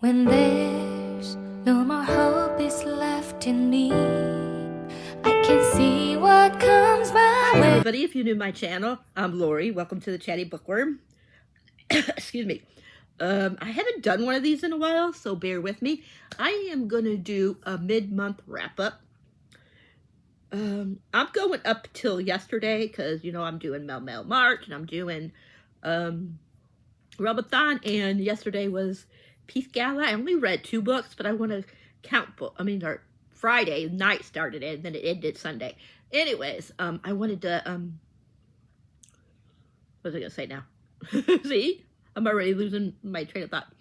When there's no more hope is left in me, I can see what comes my Hi way. everybody, if you're new to my channel, I'm Lori. Welcome to the Chatty Bookworm. Excuse me. I haven't done one of these in a while, so bear with me. I am going to do a mid-month wrap-up. I'm going up till yesterday because, you know, I'm doing Mail March and I'm doing Relmathon, and yesterday was Peace Gala. I only read 2 books, but I want to count or Friday night started it, and then it ended Sunday. Anyways, I wanted to, what was I going to say now? See? I'm already losing my train of thought.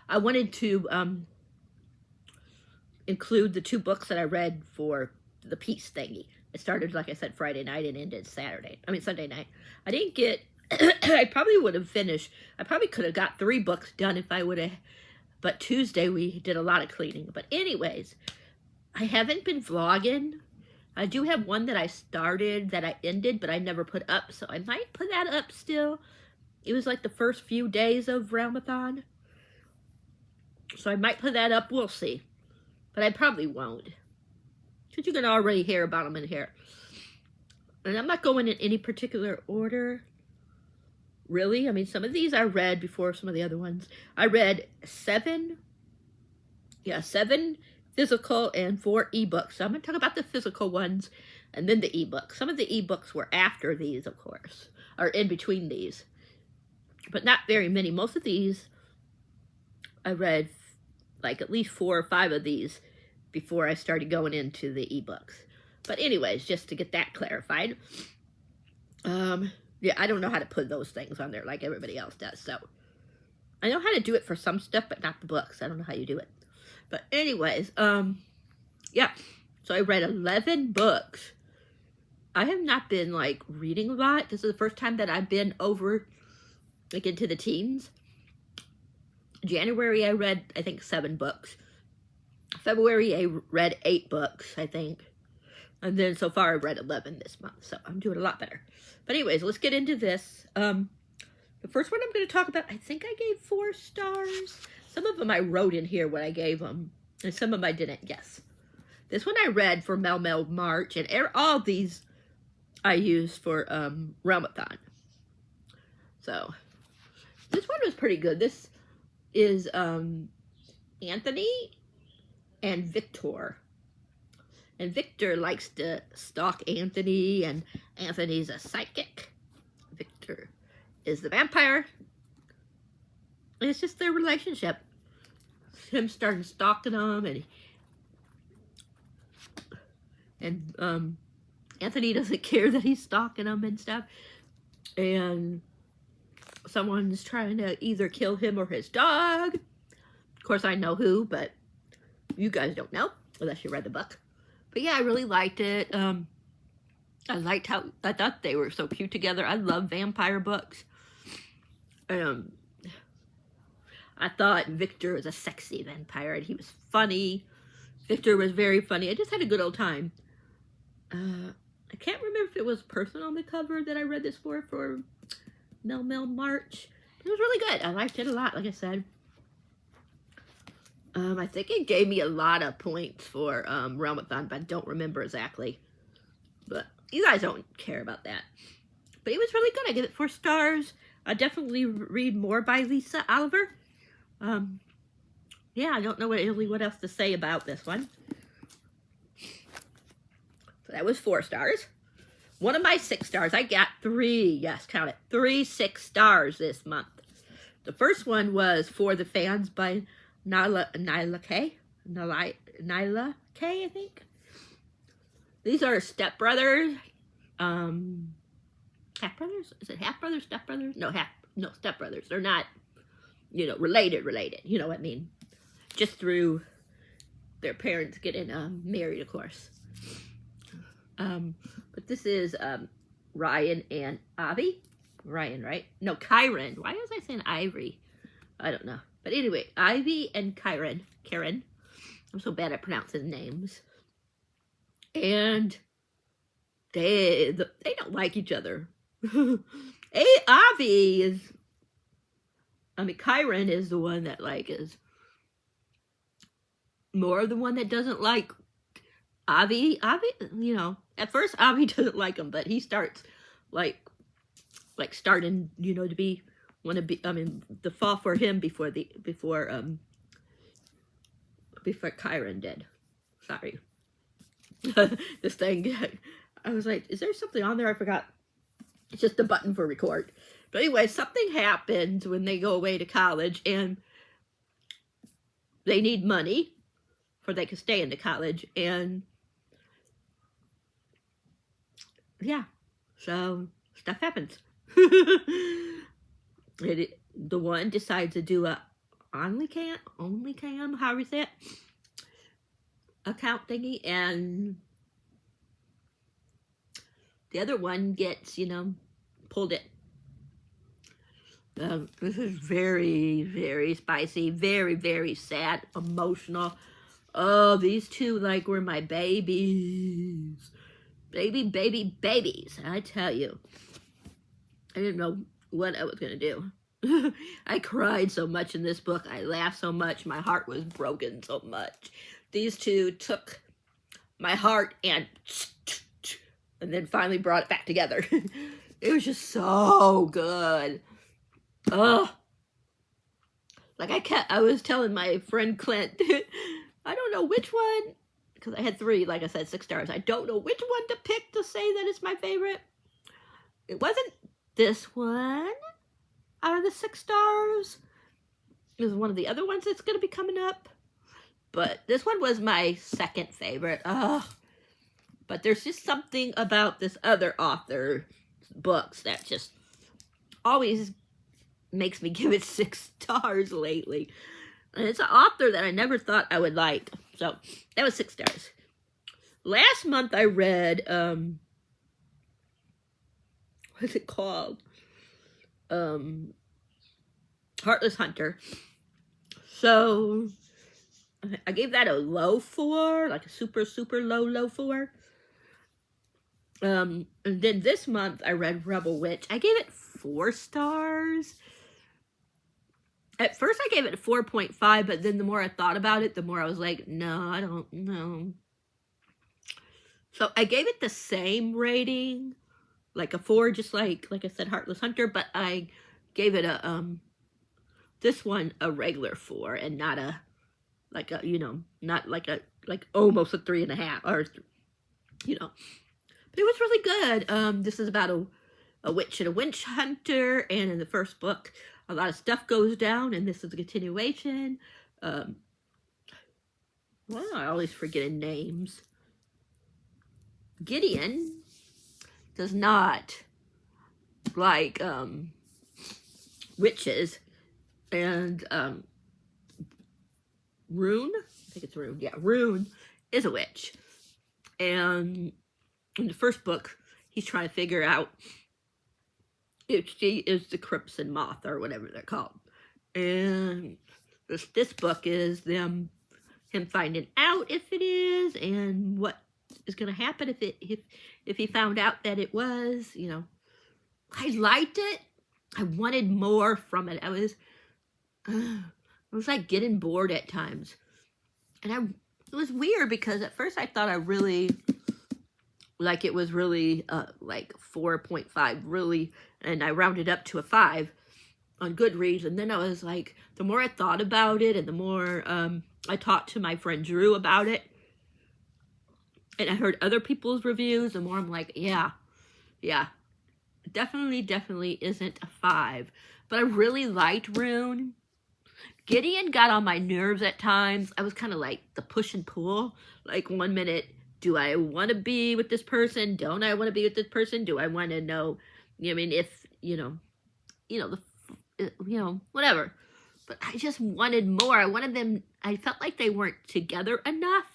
I wanted to include the 2 books that I read for the peace thingy. It started, like I said, Friday night and ended Sunday night. I didn't get, I probably would have finished, I probably could have got 3 books done if I would have, but Tuesday we did a lot of cleaning. But anyways, I haven't been vlogging. I do have one that I started that I ended, but I never put up, so I might put that up still. It was like the first few days of Relmathon, so I might put that up. We'll see, but I probably won't, because you can already hear about them in here. And I'm not going in any particular order, really. I mean, some of these I read before some of the other ones. I read 7 physical and 4 ebooks. So I'm going to talk about the physical ones and then the ebooks. Some of the ebooks were after these, of course, or in between these, but not very many. Most of these I read like at least 4 or 5 of these before I started going into the ebooks. But anyways, just to get that clarified. Yeah, I don't know how to put those things on there like everybody else does. So I know how to do it for some stuff, but not the books. I don't know how you do it. But anyways, yeah. So I read 11 books. I have not been like reading a lot. This is the first time that I've been over like into the teens. January I read, I think, 7 books. February I read 8 books, I think. And then so far I've read 11 this month, so I'm doing a lot better. But anyways, let's get into this. The first one I'm going to talk about, I think I gave 4 stars. Some of them I wrote in here what I gave them, and some of them I didn't. Yes. This one I read for Mail March, and all these I used for Relmathon. So this one was pretty good. This is Anthony and Victor. And Victor likes to stalk Anthony, and Anthony's a psychic. Victor is the vampire. And it's just their relationship. Him starting stalking them, and Anthony doesn't care that he's stalking them and stuff. And someone's trying to either kill him or his dog. Of course, I know who, but you guys don't know unless you read the book. But yeah, I really liked it. I liked how, I thought they were so cute together. I love vampire books. I thought Victor was a sexy vampire, and he was funny. Victor was very funny. I just had a good old time. I can't remember if it was Person on the cover that I read this for Mail March. It was really good. I liked it a lot, like I said. I think it gave me a lot of points for Relmathon, but I don't remember exactly. But you guys don't care about that. But it was really good. I give it 4 stars. I definitely read more by Lisa Oliver. Yeah, I don't know really what else to say about this one. So that was 4 stars. One of my 6 stars, I got 3, yes, count it, 3 6 stars this month. The first one was For the Fans by Nyla K, I think. These are stepbrothers. Half brothers? Is it half brothers, stepbrothers? No, stepbrothers. They're not, you know, related. You know what I mean? Just through their parents getting married, of course. But this is Ryan and Avi. Ryan, right? No, Kyron. Why was I saying Ivory? I don't know. But anyway, Ivy and Karen. I'm so bad at pronouncing names. And they don't like each other. Avi is, I mean, Kyron is the one that like is more the one that doesn't like Avi. Avi, you know, at first Avi doesn't like him, but he starts like starting, you know, to be want to be. I mean, the fall for him before Kyron did. Sorry, this thing. I was like, is there something on there? I forgot. It's just a button for record. But anyway, something happens when they go away to college, and they need money for they can stay into college, and yeah, so stuff happens. The one decides to do a OnlyCam, how is that? Account thingy, and the other one gets, you know, pulled it. This is very, very spicy, very, very sad, emotional. Oh, these two, like, were my babies. Babies, I tell you. I didn't know what I was going to do. I cried so much in this book. I laughed so much. My heart was broken so much. These two took my heart and then finally brought it back together. It was just so good. Oh, like I was telling my friend Clint, I don't know which one, because I had 3, like I said, 6 stars. I don't know which one to pick to say that it's my favorite. It wasn't this one out of the 6 stars. It was one of the other ones that's going to be coming up. But this one was my second favorite. Oh, but there's just something about this other author's books that just always makes me give it 6 stars lately. And it's an author that I never thought I would like. So that was 6 stars. Last month I read, what's it called? Heartless Hunter. So I gave that a low 4, like a super, super low 4. And then this month I read Rebel Witch. I gave it 4 stars. At first I gave it a 4.5, but then the more I thought about it, the more I was like, no, I don't know. So I gave it the same rating, like a 4, just like I said, Heartless Hunter, but I gave it a, this one a regular 4 and not a, like a, you know, not like a, like almost a 3.5, or, you know. But it was really good. This is about a witch and a witch hunter, and in the first book, a lot of stuff goes down, and this is a continuation. Well, I always forget names. Gideon does not like witches, and Rune, I think it's Rune, yeah, Rune is a witch, and in the first book, he's trying to figure out if she is the Crimson Moth or whatever they're called. And this book is him finding out if it is, and what is going to happen if he found out that it was, you know. I liked it. I wanted more from it. I was like getting bored at times. And it was weird because at first I thought I really, like it was really like 4.5, really, and I rounded up to a 5 on Goodreads. And then I was like, the more I thought about it, and the more I talked to my friend Drew about it, and I heard other people's reviews, the more I'm like, yeah, definitely isn't a 5. But I really liked Rune. Gideon got on my nerves at times. I was kind of like the push and pull. Like 1 minute, do I want to be with this person? Don't I want to be with this person? Do I want to know, you know, I mean, if, whatever. But I just wanted more. I wanted them, I felt like they weren't together enough.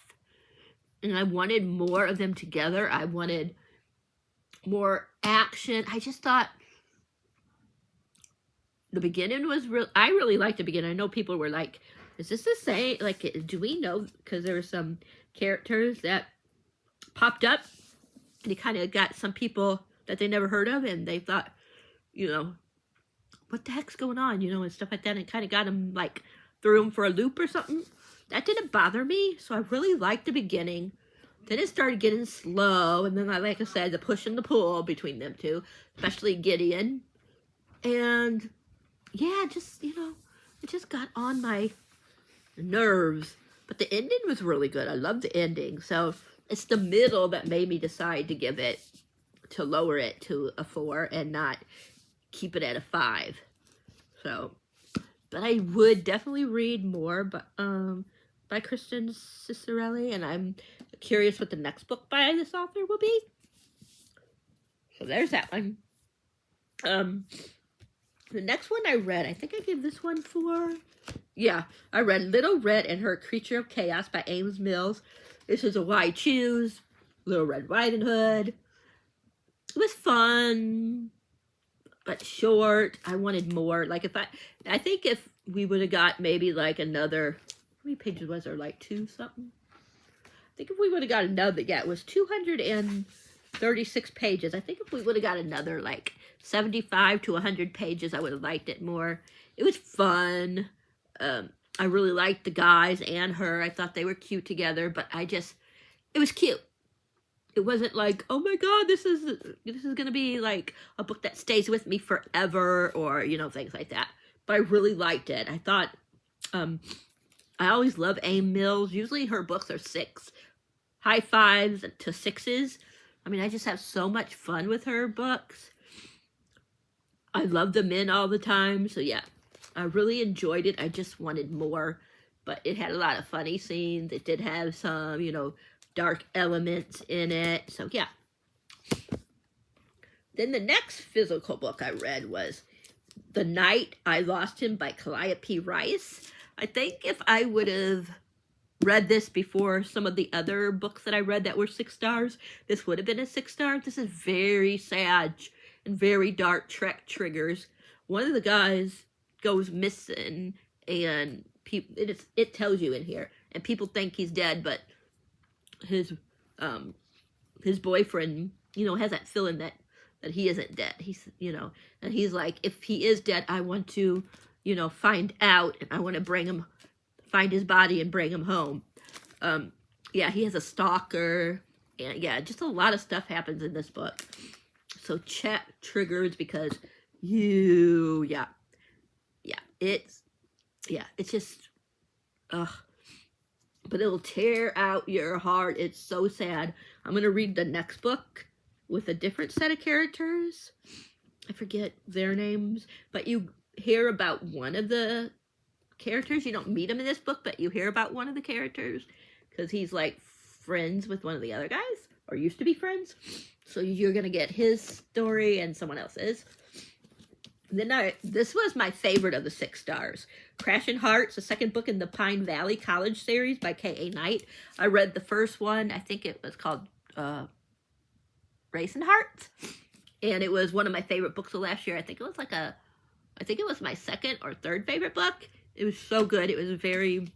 And I wanted more of them together. I wanted more action. I just thought the beginning was real. I really liked the beginning. I know people were like, is this the same? Like, do we know? Because there were some characters that popped up, and you kind of got some people that they never heard of, and they thought, you know, what the heck's going on, you know, and stuff like that, and kind of got them, like, threw them for a loop or something. that didn't bother me. So I really liked the beginning. Then it started getting slow, and then, like I said, the push and the pull between them two, especially Gideon. And yeah, just, you know, it just got on my nerves. But the ending was really good. I loved the ending. So it's the middle that made me decide to lower it to a 4 and not keep it at a 5. So, but I would definitely read more by Kristen Cicerelli, and I'm curious what the next book by this author will be. So there's that one. The next one I read, I think I gave this one 4. Yeah, I read Little Red and Her Creature of Chaos by Ames Mills. This is a Why Choose, Little Red Riding Hood. It was fun, but short. I wanted more. Like I think if we would have got maybe like another, how many pages was there? Like 2 something? I think if we would have got another, yeah, it was 236 pages. I think if we would have got another like 75 to 100 pages, I would have liked it more. It was fun. I really liked the guys and her. I thought they were cute together, but it was cute. It wasn't like, oh my God, this is gonna be like a book that stays with me forever, or, you know, things like that. But I really liked it. I thought, I always love Ames Mills. Usually her books are 6, high 5s to 6s. I mean, I just have so much fun with her books. I love the men all the time. So yeah, I really enjoyed it. I just wanted more, but it had a lot of funny scenes. It did have some, you know, dark elements in it. So yeah. Then the next physical book I read was The Night I Lost Him by Kalia P. Rice. I think if I would have read this before some of the other books that I read that were 6 stars, this would have been a 6 star. This is very sad and very dark triggers. One of the guys goes missing, and it tells you in here, and people think he's dead, but his boyfriend, you know, has that feeling that he isn't dead. He's, you know, and he's like, if he is dead, I want to, you know, find out, and I want to find his body and bring him home. Yeah, he has a stalker, and yeah, just a lot of stuff happens in this book. So check triggers, because it's just, ugh. But it'll tear out your heart. It's so sad. I'm going to read the next book with a different set of characters. I forget their names, but you hear about one of the characters. You don't meet him in this book, but you hear about one of the characters, because he's like friends with one of the other guys, or used to be friends. So you're going to get his story and someone else's. Then this was my favorite of the 6 stars. Crashing Hearts, the second book in the Pine Valley College series by K.A. Knight. I read the first one. I think it was called Racing Hearts. And it was one of my favorite books of last year. I think it was my 2nd or 3rd favorite book. It was so good. It was very,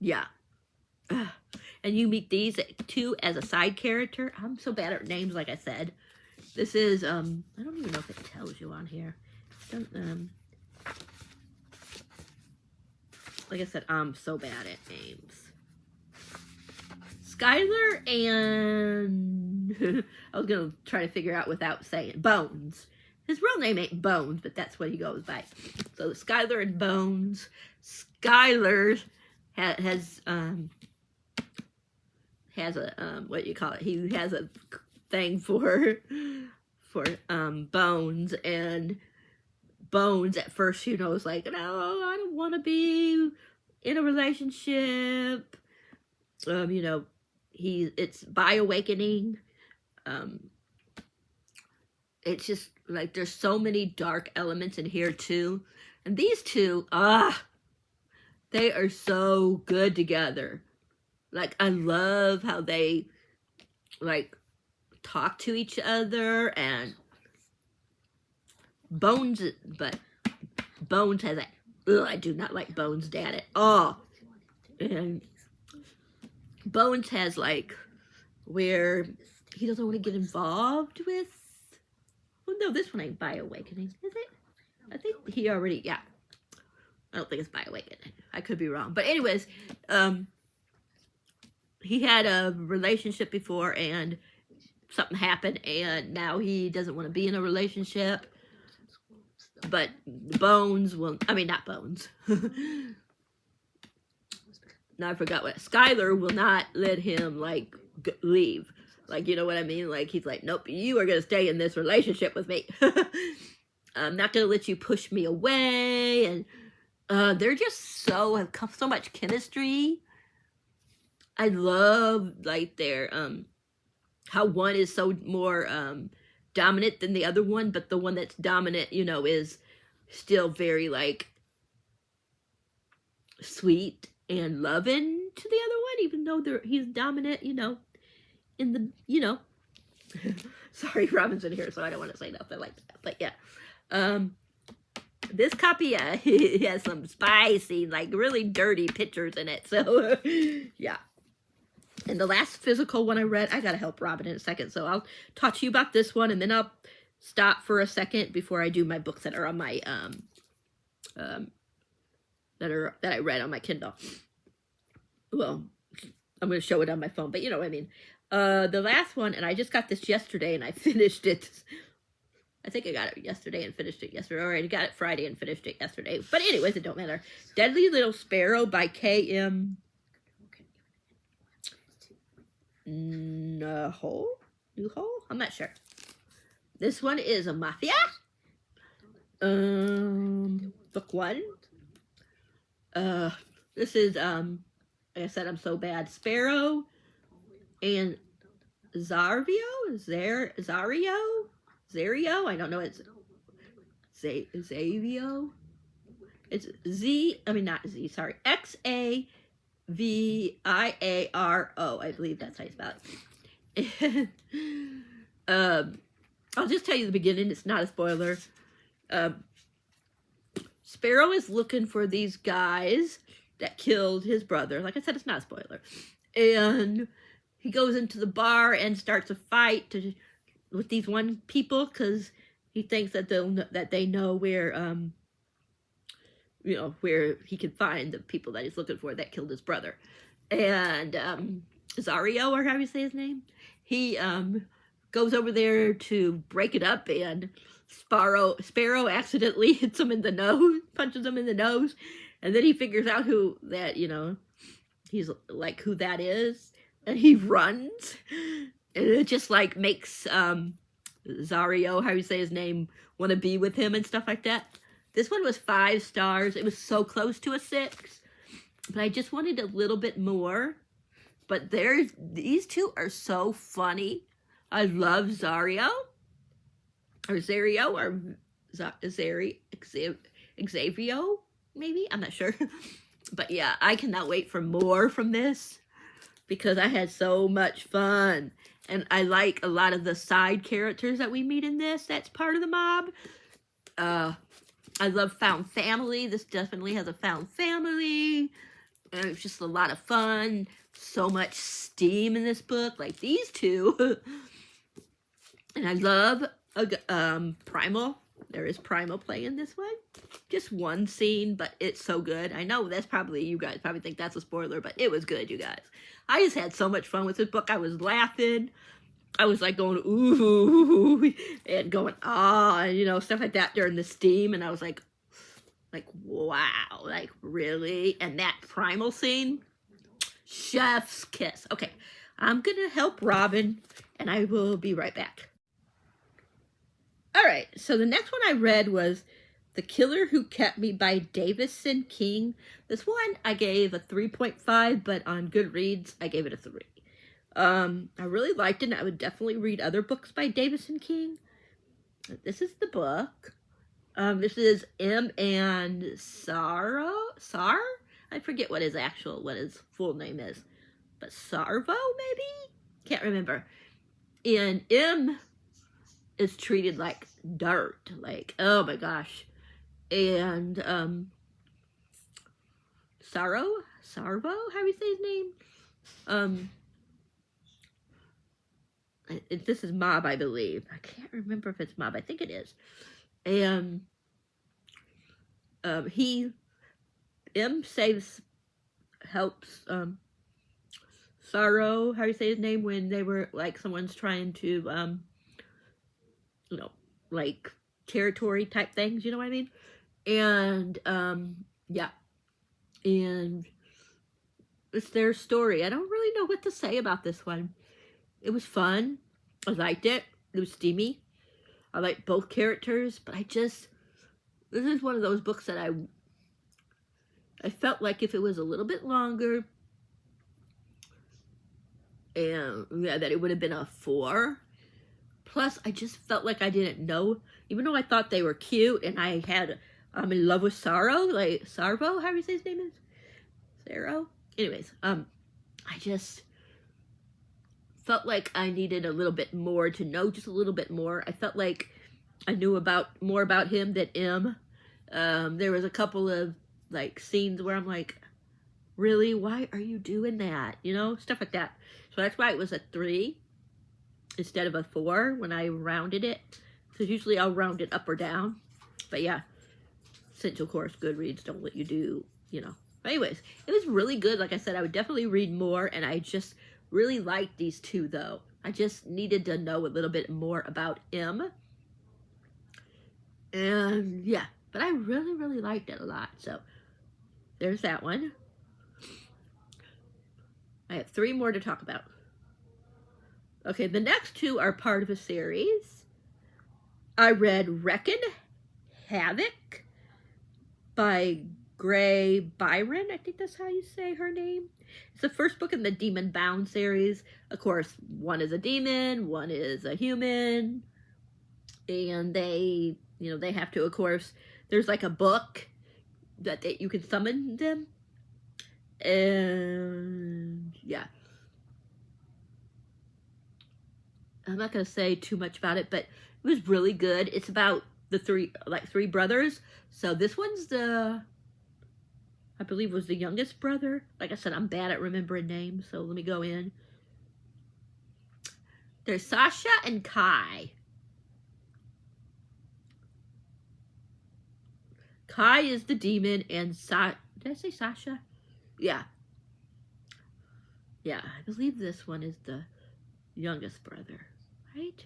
yeah. And you meet these 2 as a side character. I'm so bad at names, like I said. This is, I don't even know if it tells you on here. Like I said, I'm so bad at names. Skylar and, I was going to try to figure out without saying, Bones. His real name ain't Bones, but that's what he goes by. So Skylar and Bones. Skylar has a, what you call it? He has a thing for Bones, and Bones at first, you know, is like, no, I don't want to be in a relationship. You know, it's by awakening. It's just like there's so many dark elements in here too, and these 2, they are so good together. Like, I love how they like talk to each other, and Bones has that, I do not like Bones' dad at all. And Bones has like, where he doesn't want to get involved with, well, no, this one ain't by awakening, is it? I think he already, yeah. I don't think it's by awakening. I could be wrong. But anyways, he had a relationship before and something happened, and now he doesn't want to be in a relationship. But Bones will, I mean, not Bones. Now I forgot what. Skylar will not let him, like, leave. Like, you know what I mean? Like, he's like, nope, you are going to stay in this relationship with me. I'm not going to let you push me away. And they're just have so much chemistry. I love, like, their, how one is so more dominant than the other one, but the one that's dominant, you know, is still very, like, sweet and loving to the other one, even though he's dominant, you know, in the, you know. Sorry, Robin's in here, so I don't want to say nothing like that. But yeah, this copy it has some spicy, like, really dirty pictures in it. So yeah. And the last physical one I read, I gotta help Robin in a second, so I'll talk to you about this one, and then I'll stop for a second before I do my books that are on my that I read on my Kindle. Well, I'm gonna show it on my phone, but you know what I mean. The last one, and I just got this yesterday, and I finished it. I think I got it yesterday and finished it yesterday. Or I got it Friday and finished it yesterday. But anyways, it don't matter. Deadly Little Sparrow by K.M. Newhall? I'm not sure. This one is a Mafia. Book 1. This is, like I said, I'm so bad. Sparrow and Zario? Zario? I don't know. It's Zavio. It's not Z, sorry. Xaviaro. I believe that's how you spell it. I'll just tell you the beginning. It's not a spoiler. Sparrow is looking for these guys that killed his brother. Like I said, it's not a spoiler. And he goes into the bar and starts a fight with these one people because he thinks that they know where where he can find the people that he's looking for that killed his brother. And Zario, or how you say his name, he goes over there to break it up, and Sparrow accidentally hits him in the nose, punches him in the nose, and then he figures out who that, he's like, who that is, and he runs, and it just like makes Zario, how you say his name, want to be with him and stuff like that. This one was 5 stars. It was so close to a 6, but I just wanted a little bit more. But these two are so funny. I love Xavier, maybe? I'm not sure. But yeah, I cannot wait for more from this because I had so much fun. And I like a lot of the side characters that we meet in this. That's part of the mob. I love found family. This definitely has a found family. And it's just a lot of fun. So much steam in this book. Like these two. And I love Primal. There is Primal playing in this one. Just one scene, but it's so good. I know that's probably, you guys probably think that's a spoiler, but it was good, you guys. I just had so much fun with this book. I was laughing. I was like going, ooh, and going, stuff like that during the steam. And I was like, wow, like really? And that Primal scene, chef's kiss. Okay, I'm going to help Robin, and I will be right back. All right, so the next one I read was The Killer Who Kept Me by Davison King. This one I gave a 3.5, but on Goodreads, I gave it a 3. I really liked it, and I would definitely read other books by Davison King. This is the book. This is M. and Sar? I forget what his full name is. But Sarvo, maybe? Can't remember. And M is treated like dirt. Like, oh my gosh. And, Sarvo? How do you say his name? This is Mob, I believe. I can't remember if it's Mob. I think it is. And he M helps Sorrow, how do you say his name, when they were like someone's trying to you know, like territory type things, you know what I mean? And yeah, and it's their story. I don't really know what to say about this one. It was fun. I liked it. It was steamy. I liked both characters, but this is one of those books that I felt like if it was a little bit longer, and yeah, that it would have been a 4. Plus, I just felt like I didn't know, even though I thought they were cute, and I'm in love with Sorrow, like Sarvo, how do you say his name is? Sarrow? Anyways, I just felt like I needed a little bit more to know, just a little bit more. I felt like I knew more about him than M. There was a couple of like scenes where I'm like, really, why are you doing that? You know, stuff like that. So that's why it was a 3 instead of a 4 when I rounded it. Because usually I'll round it up or down. But yeah, since of course Goodreads don't let you do, you know. But anyways, it was really good. Like I said, I would definitely read more, and I just really liked these 2 though. I just needed to know a little bit more about M. And yeah, but I really, really liked it a lot. So there's that one. I have 3 more to talk about. Okay, the next 2 are part of a series. I read Reckon Havoc by Gray Byron. I think that's how you say her name. It's the first book in the Demon Bound series. Of course, one is a demon, one is a human. And they have to, of course, there's like a book that you can summon them. And yeah. I'm not going to say too much about it, but it was really good. It's about the 3 brothers. So this one's I believe was the youngest brother. Like I said, I'm bad at remembering names, so let me go in. There's Sasha and Kai. Kai is the demon, and did I say Sasha? Yeah. Yeah, I believe this one is the youngest brother, right?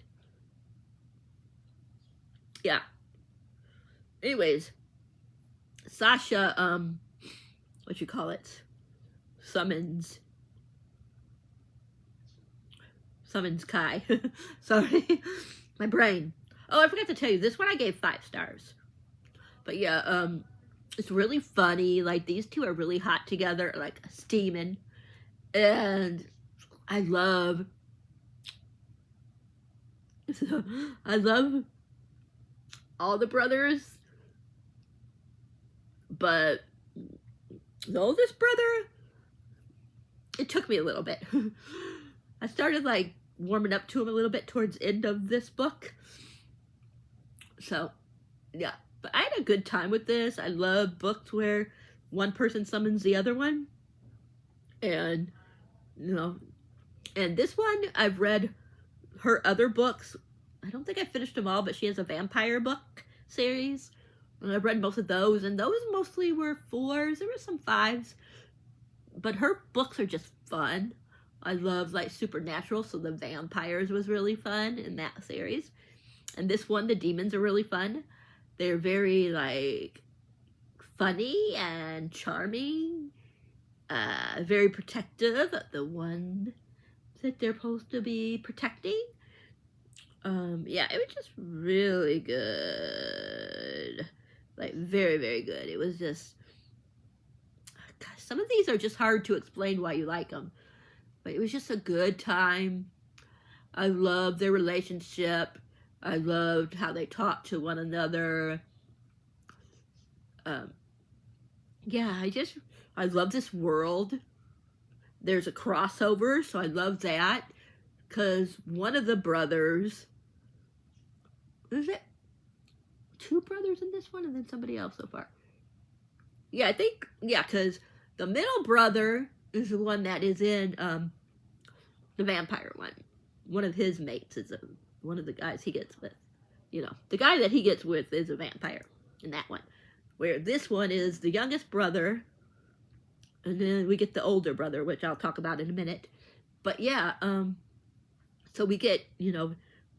Yeah. Anyways, Sasha, what you call it? Summons Kai. Sorry, my brain. Oh, I forgot to tell you, this one I gave 5 stars. But yeah, it's really funny. Like, these 2 are really hot together, like steaming. And I love all the brothers. But the oldest brother, it took me a little bit. I started like warming up to him a little bit towards the end of this book. So, yeah. But I had a good time with this. I love books where one person summons the other one. And, you know, and this one, I've read her other books. I don't think I finished them all, but she has a vampire book series. And I've read most of those, and those mostly were 4s. There were some 5s. But her books are just fun. I love, like, supernatural, so the vampires was really fun in that series. And this one, the demons are really fun. They're very, like, funny and charming. Very protective of the one that they're supposed to be protecting. Yeah, it was just really good. Like, very, very good. It was just, gosh, some of these are just hard to explain why you like them. But it was just a good time. I loved their relationship. I loved how they talked to one another. Yeah, I love this world. There's a crossover, so I love that. Because one of the brothers, is it 2 brothers in this one and then somebody else so far? Yeah, I think, yeah, because the middle brother is the one that is in the vampire one. One of his mates is one of the guys he gets with. You know, the guy that he gets with is a vampire in that one. Where this one is the youngest brother, And then we get the older brother, which I'll talk about in a minute. But yeah, so we get, you know,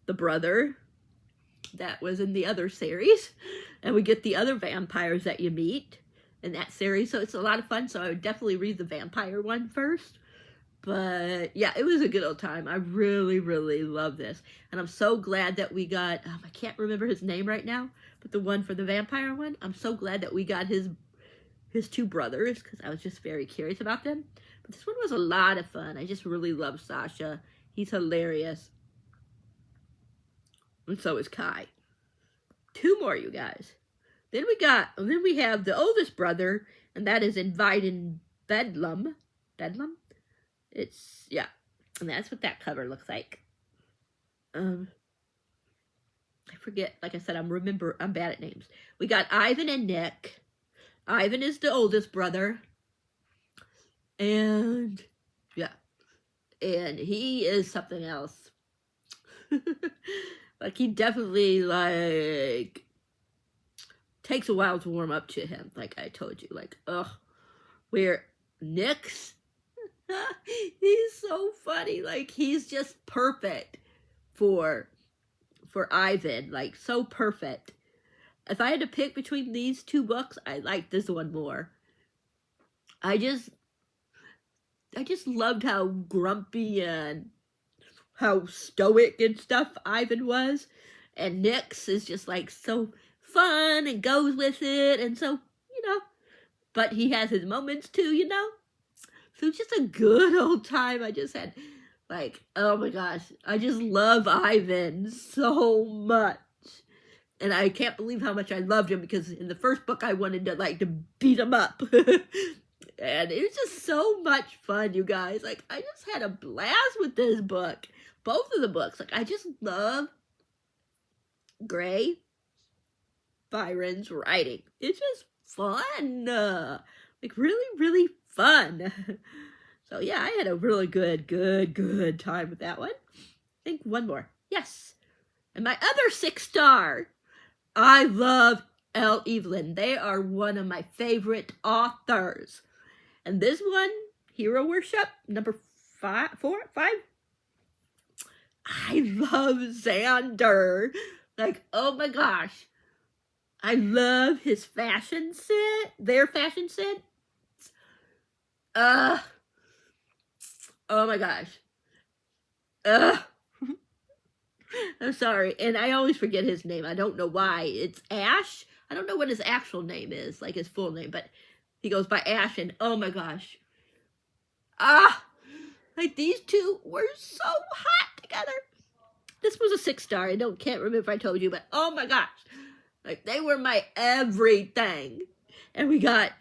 the brother that was in the other series, and we get the other vampires that you meet in that series. So it's a lot of fun. So I would definitely read the vampire one first. But yeah, it was a good old time. I really, really love this. And I'm so glad that we got, I can't remember his name right now, but the one for the vampire one, I'm so glad that we got his two brothers, because I was just very curious about them. But this one was a lot of fun. I just really love Sasha. He's hilarious. And so is Kai. 2 more, you guys. Then we have the oldest brother, and that is Invited Bedlam. Bedlam? It's, yeah. And that's what that cover looks like. I forget, like I said, I'm bad at names. We got Ivan and Nick. Ivan is the oldest brother. And, yeah. And he is something else. Like, he definitely, like, takes a while to warm up to him, like I told you. Like, where Nick's, he's so funny. Like, he's just perfect for Ivan. Like, so perfect. If I had to pick between these 2 books, I like this one more. I just loved how grumpy and how stoic and stuff Ivan was. And Nick's is just like so fun and goes with it. And so, you know, but he has his moments too, you know. So it's just a good old time. I just had, like, oh my gosh, I just love Ivan so much. And I can't believe how much I loved him, because in the first book I wanted to beat him up. And it was just so much fun, you guys. Like, I just had a blast with this book. Both of the books. Like, I just love Gray Byron's writing. It's just fun. Like, really, really fun. So, yeah, I had a really good time with that one. I think one more. Yes. And my other 6-star, I love Elle Evelyn. They are one of my favorite authors. And this one, Hero Worship, number 5. I love Xander. Like, oh my gosh. I love his fashion sense, their fashion sense. Oh my gosh. I'm sorry. And I always forget his name. I don't know why. It's Ash. I don't know what his actual name is, like his full name, but he goes by Ash, and oh my gosh. Like, these 2 were so hot together. This was a 6-star. I can't remember if I told you, but oh my gosh. Like, they were my everything. And we got,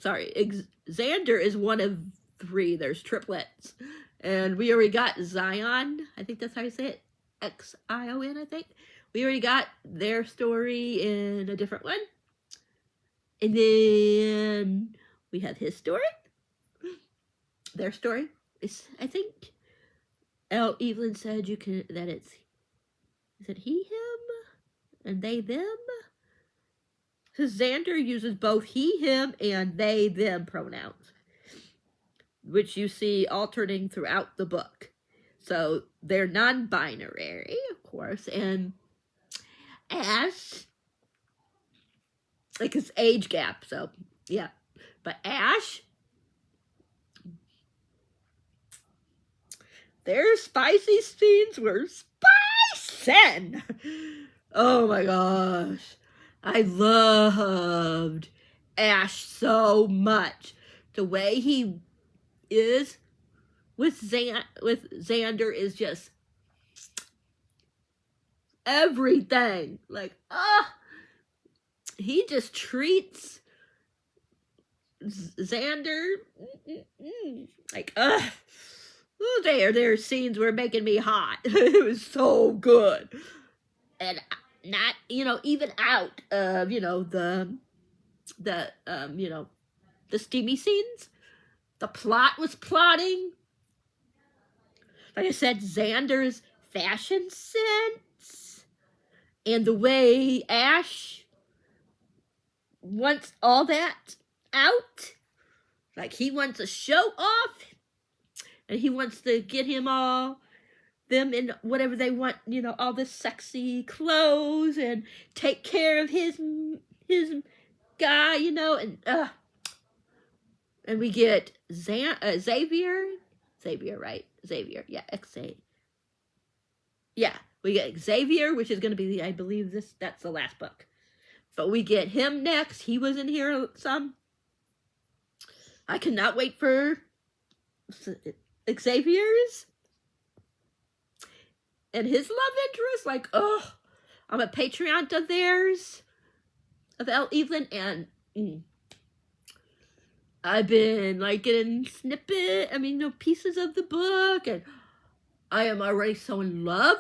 Xander is one of 3. There's triplets. And we already got Zion. I think that's how you say it. Xion, I think. We already got their story in a different one. And then we have his story. Their story is, I think, Elle Evelyn said that it's, is it he, him, and they, them? Because Xander uses both he, him, and they, them pronouns, which you see alternating throughout the book. So they're non-binary, of course, and Ash, like, his age gap, so, yeah. But Ash, their spicy scenes were spicing. Oh my gosh. I loved Ash so much. The way he is with Xander is just everything. Like, he just treats Xander like, ooh, their scenes were making me hot. It was so good. And not, even out of, the steamy scenes. The plot was plotting. Like I said, Xander's fashion sense and the way Ash wants all that out. Like he wants to show off. And he wants to get them in whatever they want, you know, all the sexy clothes and take care of his guy, you know, and we get Xavier, right? Xavier, yeah, yeah, we get Xavier, which is going to be, I believe that's the last book. But we get him next. He was in here some. I cannot wait for Xavier's and his love interest. Like, oh, I'm a Patreon of theirs, of Elle Evelyn, and I've been like getting pieces of the book, and I am already so in love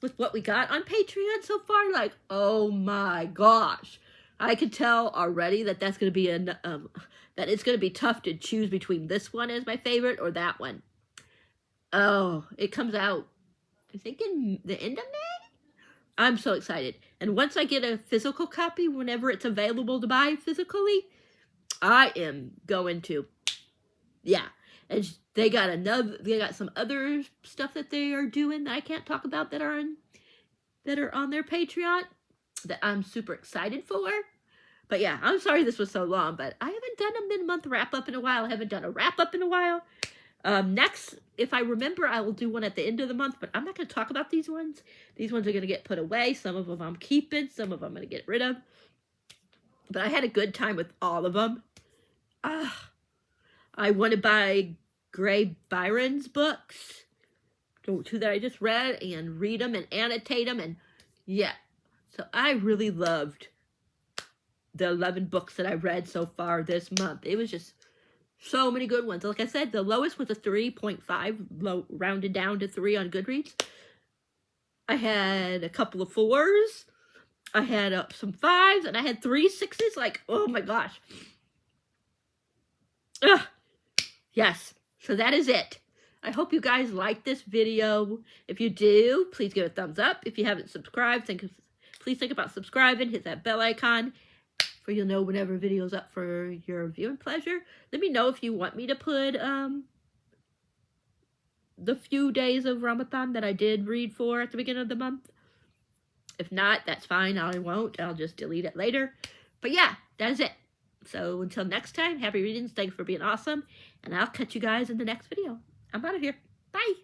with what we got on Patreon so far. Like, oh my gosh, I can tell already that that's going to be that it's going to be tough to choose between this one as my favorite or that one. Oh, it comes out, I think, in the end of May? I'm so excited. And once I get a physical copy, whenever it's available to buy physically, I am going to, yeah. And they got some other stuff that they are doing that I can't talk about that are on their Patreon that I'm super excited for. But yeah, I'm sorry this was so long, but I haven't done a mid-month wrap-up in a while. I haven't done a wrap-up in a while. Next, if I remember, I will do one at the end of the month, but I'm not going to talk about these ones. These ones are going to get put away. Some of them I'm keeping. Some of them I'm going to get rid of. But I had a good time with all of them. I want to buy Gray Byron's books, two that I just read, and read them and annotate them. And yeah, so I really loved the 11 books that I read so far this month. It was just so many good ones. Like I said, the lowest was a 3.5, rounded down to 3 on Goodreads. I had a couple of 4s. I had some 5s, and I had 3 6s. Like, oh my gosh. Yes. So that is it. I hope you guys liked this video. If you do, please give it a thumbs up. If you haven't subscribed, please think about subscribing. Hit that bell icon for you'll know whenever video's up for your viewing pleasure. Let me know if you want me to put the few days of Relmathon that I did read for at the beginning of the month. If not, that's fine. I won't. I'll just delete it later. But yeah, that is it. So until next time, happy readings. Thanks for being awesome. And I'll catch you guys in the next video. I'm out of here. Bye.